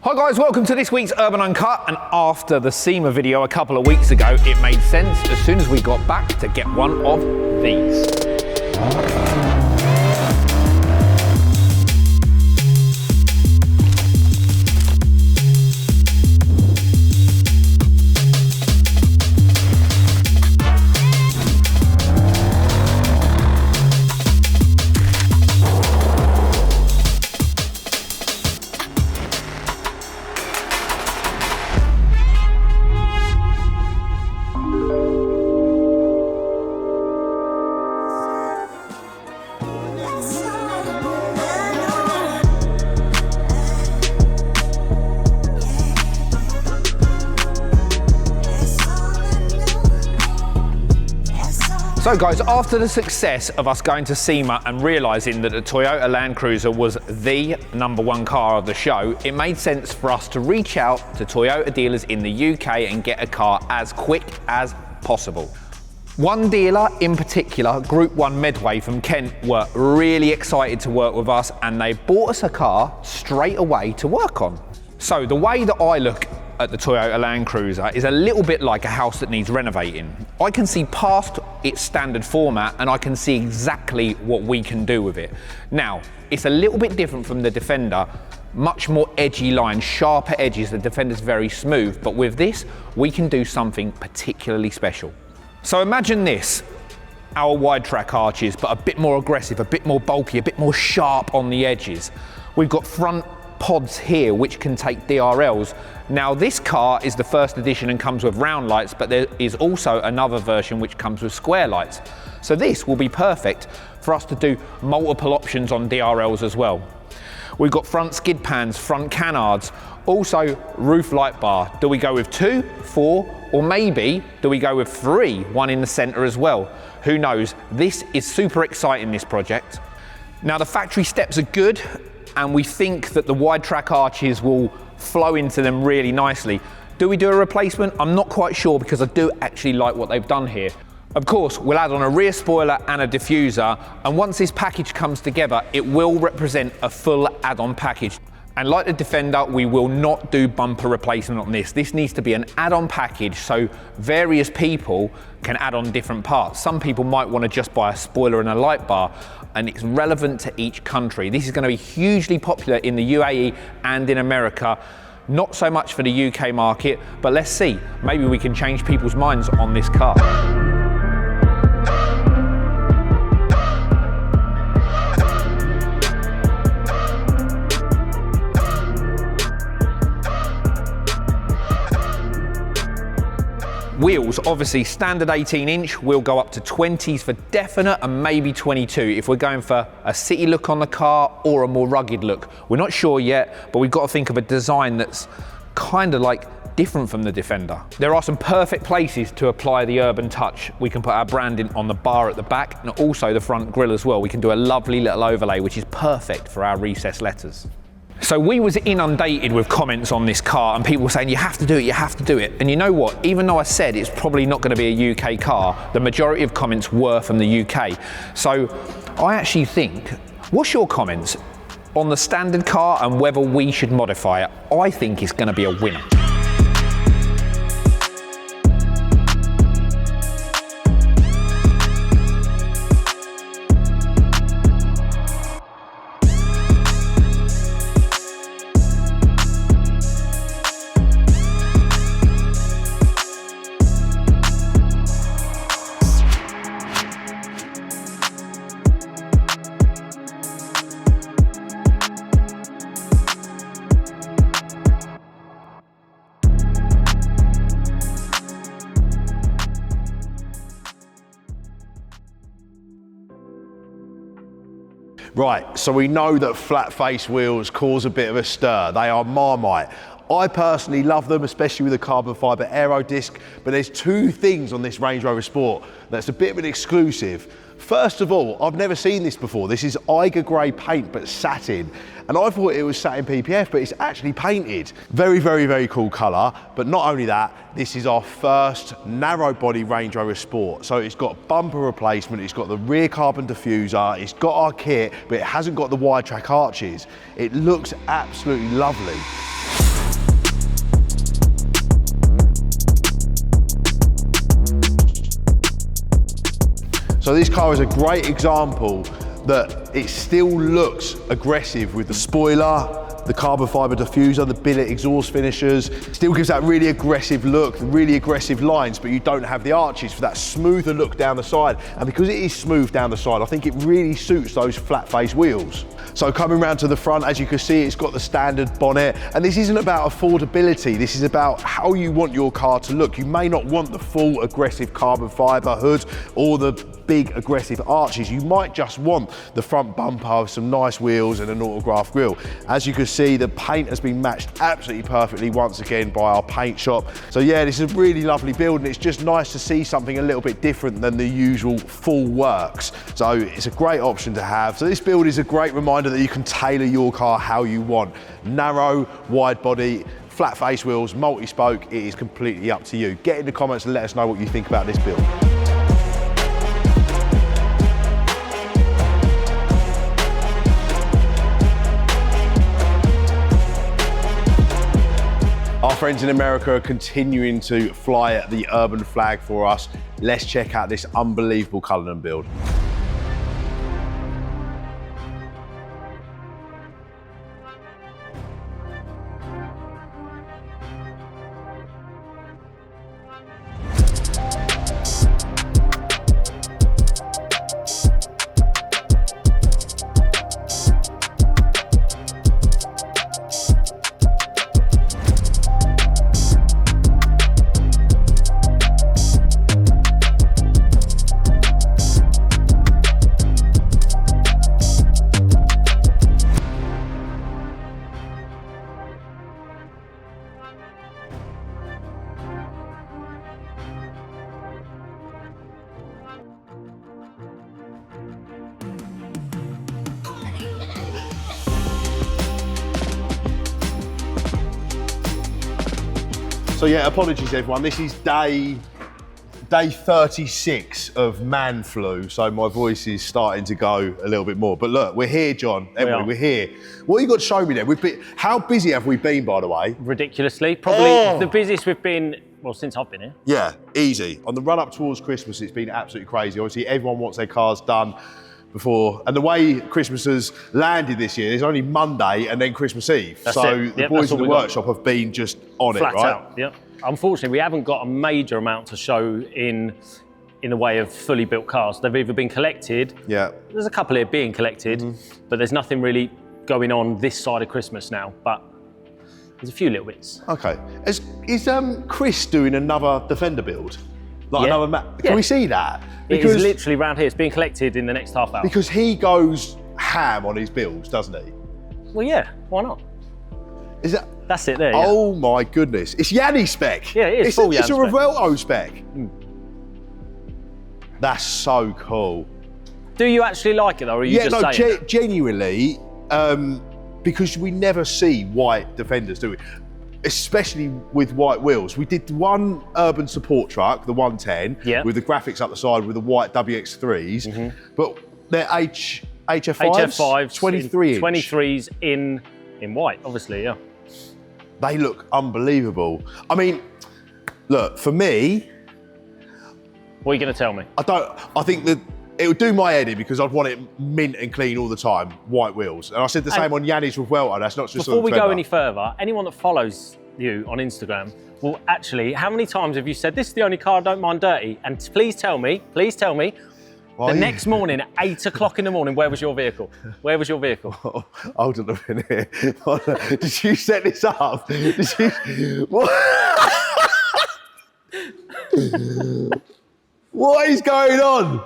Hi guys, welcome to this week's Urban Uncut, and after the SEMA video a couple of weeks ago, it made sense as soon as we got back to get one of these. So guys, after the success of us going to SEMA and realising that the Toyota Land Cruiser was the #1 car of the show, it made sense for us to reach out to Toyota dealers in the UK and get a car as quick as possible. One dealer in particular, Group 1 Medway from Kent, were really excited to work with us, and they bought us a car straight away to work on. So the way that I look at the Toyota Land Cruiser is a little bit like a house that needs renovating. I can see past its standard format and I can see exactly what we can do with it. Now, it's a little bit different from the Defender, much more edgy lines, sharper edges. The Defender's very smooth, but with this, we can do something particularly special. So imagine this, our wide track arches, but a bit more aggressive, a bit more bulky, a bit more sharp on the edges. We've got front pods here which can take DRLs. Now this car is the first edition and comes with round lights, but there is also another version which comes with square lights. So this will be perfect for us to do multiple options on DRLs as well. We've got front skid pans, front canards, also roof light bar. Do we go with 2, 4, or maybe do we go with 3, one in the center as well? Who knows? This is super exciting, this project. Now the factory steps are good, and we think that the wide track arches will flow into them really nicely. Do we do a replacement? I'm not quite sure, because I do actually like what they've done here. Of course, we'll add on a rear spoiler and a diffuser, and once this package comes together, it will represent a full add-on package. And like the Defender, we will not do bumper replacement on this. This needs to be an add-on package so various people can add on different parts. Some people might want to just buy a spoiler and a light bar, and it's relevant to each country. This is going to be hugely popular in the UAE and in America. Not so much for the UK market, but let's see. Maybe we can change people's minds on this car. Wheels, obviously standard 18-inch, we'll go up to 20s for definite, and maybe 22 if we're going for a city look on the car or a more rugged look. We're not sure yet, but we've got to think of a design that's kind of like different from the Defender. There are some perfect places to apply the urban touch. We can put our branding on the bar at the back and also the front grille as well. We can do a lovely little overlay, which is perfect for our recessed letters. So we was inundated with comments on this car, and people were saying, you have to do it, you have to do it. And you know what? Even though I said it's probably not going to be a UK car, the majority of comments were from the UK. So I actually think, what's your comments on the standard car and whether we should modify it? I think it's going to be a winner. Right, so we know that flat face wheels cause a bit of a stir. They are Marmite. I personally love them, especially with the carbon fibre aero disc, but there's two things on this Range Rover Sport that's a bit of an exclusive. First of all, I've never seen this before. This is Eiger grey paint, but satin. And I thought it was satin PPF, but it's actually painted. Very, very, very cool colour. But not only that, this is our first narrow body Range Rover Sport. So it's got bumper replacement, it's got the rear carbon diffuser, it's got our kit, but it hasn't got the wide track arches. It looks absolutely lovely. So this car is a great example that it still looks aggressive with the spoiler, the carbon fibre diffuser, the billet exhaust finishers. Still gives that really aggressive look, really aggressive lines, but you don't have the arches for that smoother look down the side. And because it is smooth down the side, I think it really suits those flat face wheels. So coming round to the front, as you can see, it's got the standard bonnet. And this isn't about affordability. This is about how you want your car to look. You may not want the full aggressive carbon fibre hood or the big aggressive arches. You might just want the front bumper with some nice wheels and an autograph grille. As you can see, the paint has been matched absolutely perfectly once again by our paint shop. So yeah, this is a really lovely build, and it's just nice to see something a little bit different than the usual full works. So it's a great option to have. So this build is a great reminder that you can tailor your car how you want. Narrow, wide body, flat face wheels, multi-spoke, it is completely up to you. Get in the comments and let us know what you think about this build. Our friends in America are continuing to fly the urban flag for us. Let's check out this unbelievable Cullinan build. So yeah, apologies everyone. This is day 36 of man flu, so my voice is starting to go a little bit more. But look, we're here, John. We're here. What you got to show me then? How busy have we been, by the way? Ridiculously. Probably the busiest we've been, well, since I've been here. Yeah, easy. On the run up towards Christmas, it's been absolutely crazy. Obviously, everyone wants their cars done before, and the way Christmas has landed this year, there's only Monday and then Christmas Eve. That's so it. the boys in the workshop have been just on flat it, right? out. Yep. Unfortunately, we haven't got a major amount to show in the way of fully built cars. They've either been collected. Yeah. There's a couple here being collected, but there's nothing really going on this side of Christmas now. But there's a few little bits. Okay. Is Chris doing another Defender build? Like another map? Can we see that? Because it is literally around here. It's being collected in the next half hour. Because he goes ham on his builds, doesn't he? Well, yeah. Why not? Is that? That's it there. Oh my goodness! It's Yanni spec. Yeah, it is. It's a Revuelto spec. That's so cool. Do you actually like it though, or are you just saying that? Genuinely, because we never see white Defenders, do we? Especially with white wheels. We did one urban support truck, the 110, with the graphics up the side with the white WX3s, but they're HF5s, 23 inch. 23s in white, obviously, yeah. They look unbelievable. I mean, look, for me... What are you going to tell me? I think that it would do my head in because I'd want it mint and clean all the time, white wheels. And I said the same on Yanni's Revuelto, that's not just before we go any further, anyone that follows you on Instagram will actually, how many times have you said, this is the only car I don't mind dirty? And please tell me, next morning at 8 o'clock in the morning, where was your vehicle? Where was your vehicle? Hold on a minute. Did you set this up? What is going on?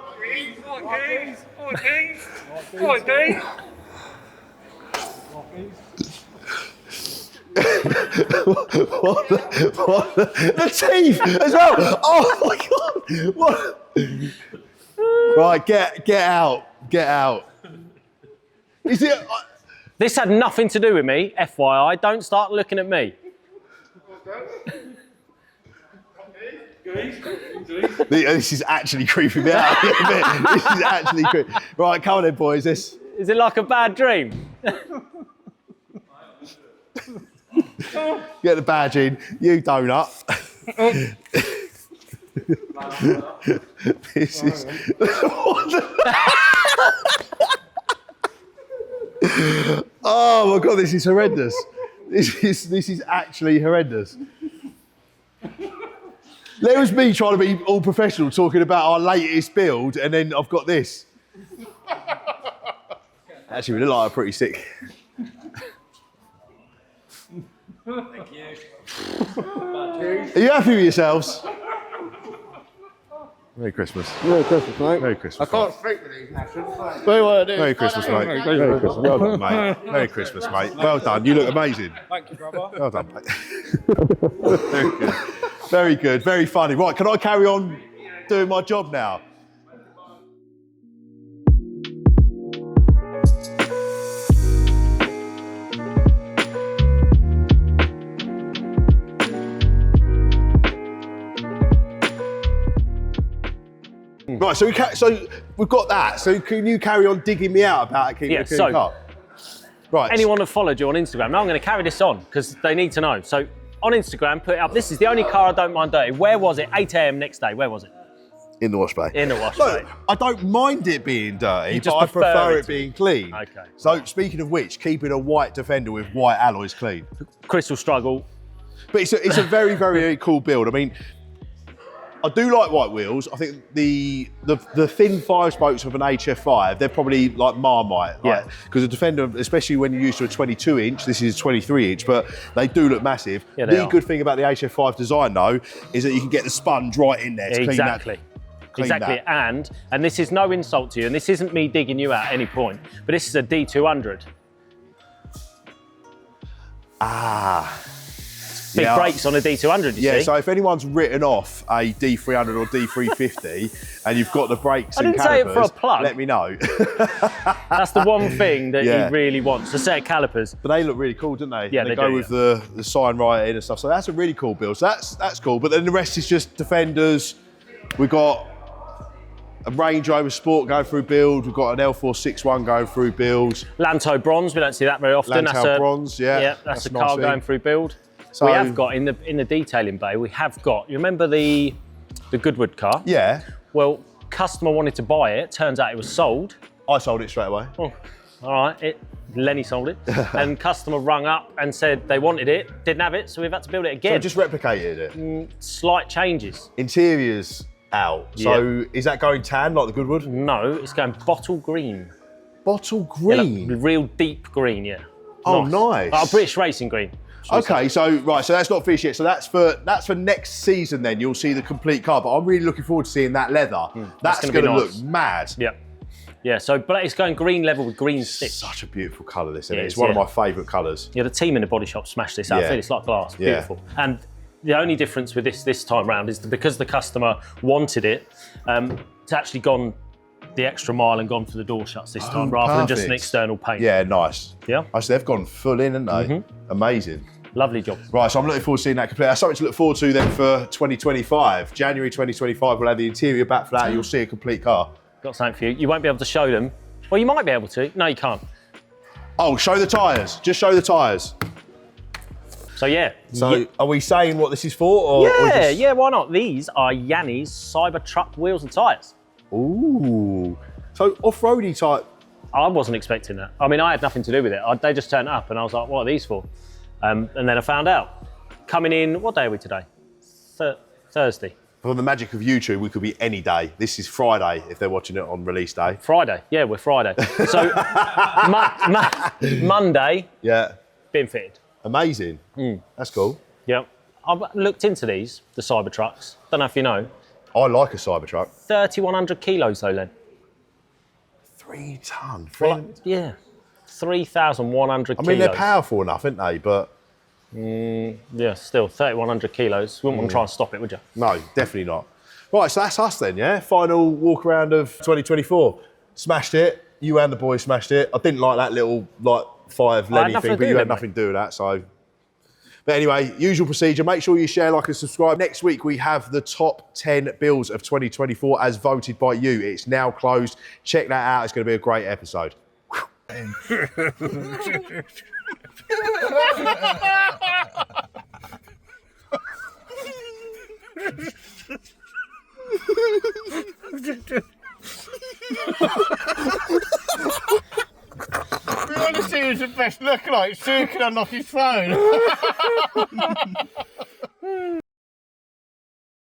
The teeth as well. Oh my God. What? Right, get out. Is it? This had nothing to do with me, FYI. Don't start looking at me. This is actually creeping me out a little bit. This is actually creepy. Right, come on then, boys. Is it like a bad dream? Get the badge in. You donut. This is. Oh my God, this is horrendous. This is actually horrendous. There was me trying to be all professional, talking about our latest build, and then I've got this. Actually, we look like I'm pretty sick. Thank you. Are you happy with yourselves? Merry Christmas. Merry Christmas, mate. Merry Christmas. I can't speak with these nationals. Very well, Merry Christmas, mate. Merry Christmas. Well done, mate. Merry Christmas, mate. Well done. You look amazing. Thank you, brother. Well done, mate. Very good. Very good. Very funny. Right, can I carry on doing my job now? Right, so we've got that. So can you carry on digging me out about keeping the clean car? Right. Anyone that followed you on Instagram, now I'm going to carry this on because they need to know. So on Instagram, put it up. This is the only car I don't mind dirty. Where was it? 8 a.m. next day. Where was it? In the wash bay. In the wash Look, bay. I don't mind it being dirty, You but just I prefer prefer it being clean. Okay. So speaking of which, keeping a white Defender with white alloys clean. Crystal struggle. But it's a very, very cool build. I mean, I do like white wheels. I think the thin 5 spokes of an HF5, they're probably like Marmite. Yeah. Because a Defender, especially when you're used to a 22 inch, this is a 23 inch, but they do look massive. Yeah, they the are. good thing about the HF5 design though, is that you can get the sponge right in there to Exactly. clean Exactly. that. And this is no insult to you, and this isn't me digging you out at any point, but this is a D200. Big brakes on a D200, you see? So if anyone's written off a D300 or D350 and you've got the brakes and didn't say it calipers, for a plug. let me know. That's the one thing that Yeah. he really wants, a set of calipers. But they look really cool, don't they? Yeah, they they go do, with the sign writing and stuff. So that's a really cool build. So that's cool. But then the rest is just Defenders. We've got a Range Rover Sport going through build. We've got an L461 going through build. Lanto Bronze, we don't see that very often. Lanto Bronze, yeah. Yeah, that's a a nice car thing. going through build. So- we have got in the detailing bay. We have got. You remember the Goodwood car? Yeah. Well, customer wanted to buy it. Turns out it was sold. I sold it straight away. Oh, all right. Lenny sold it, and customer rung up and said they wanted it, didn't have it, so we've had to build it So again. just replicated it. Slight changes. Interiors out. So is that going tan like the Goodwood? No, it's going bottle green. Bottle Yeah, like green. real deep green, yeah. Oh, nice. Oh, British racing green. Okay, so that's not finished yet. So that's for next season. Then you'll see the complete car. But I'm really looking forward to seeing that leather. That's gonna going be to nice. look mad. Yeah. Yeah, so but it's going green level with green sticks. Such a beautiful colour, this. Isn't It it? is, It's one of yeah. my favourite colours. Yeah, the team in the body shop smashed this outfit. Yeah. It's like glass, Yeah. beautiful. And the only difference with this time round is that because the customer wanted it, it's actually gone the extra mile and gone for the door shuts this time rather than just an perfect. external paint. Yeah, nice. Yeah. Actually, they've gone full in, haven't they? Amazing. Lovely job. Right, so I'm looking forward to seeing that complete. That's something to look forward to then for 2025. January 2025, we'll have the interior back flat. You'll see a complete car. Got something for you. You won't be able to show them. Well, you might be able to. No, you can't. Oh, show the tyres. Just show the tyres. So yeah. So are we saying what this is for? Or Yeah, just... yeah, why not? These are Yanni's Cybertruck wheels and tyres. Ooh. So off-roady type. I wasn't expecting that. I mean, I had nothing to do with it. They just turned up and I was like, what are these for? And then I found out. Coming in, what day are we today? Thursday. For the magic of YouTube, we could be any day. This is Friday if they're watching it on release day. Friday. Yeah, we're Friday. So Monday, Yeah. being fitted. Amazing. That's cool. Yeah. I've looked into these, the Cybertrucks. Don't know if you know. I like a Cybertruck. 3,100 kilos though, Len. 3 tonne. Yeah. 3,100 I kilos. mean, they're powerful enough, aren't they? But Yeah, still 3,100 kilos. Wouldn't want to try and stop it, would you? no, definitely not. Right, so that's us then, yeah? Final walk around of 2024. Smashed it. You and the boys smashed it. I didn't like that little, 5 Lenny nothing thing, to but do you with had it, nothing to do with that, so. But anyway, usual procedure. Make sure you share, like, and subscribe. Next week, we have the top 10 builds of 2024 as voted by you. It's now closed. Check that out. It's going to be a great episode. We want to see who's the best look like. Sue can unlock his phone.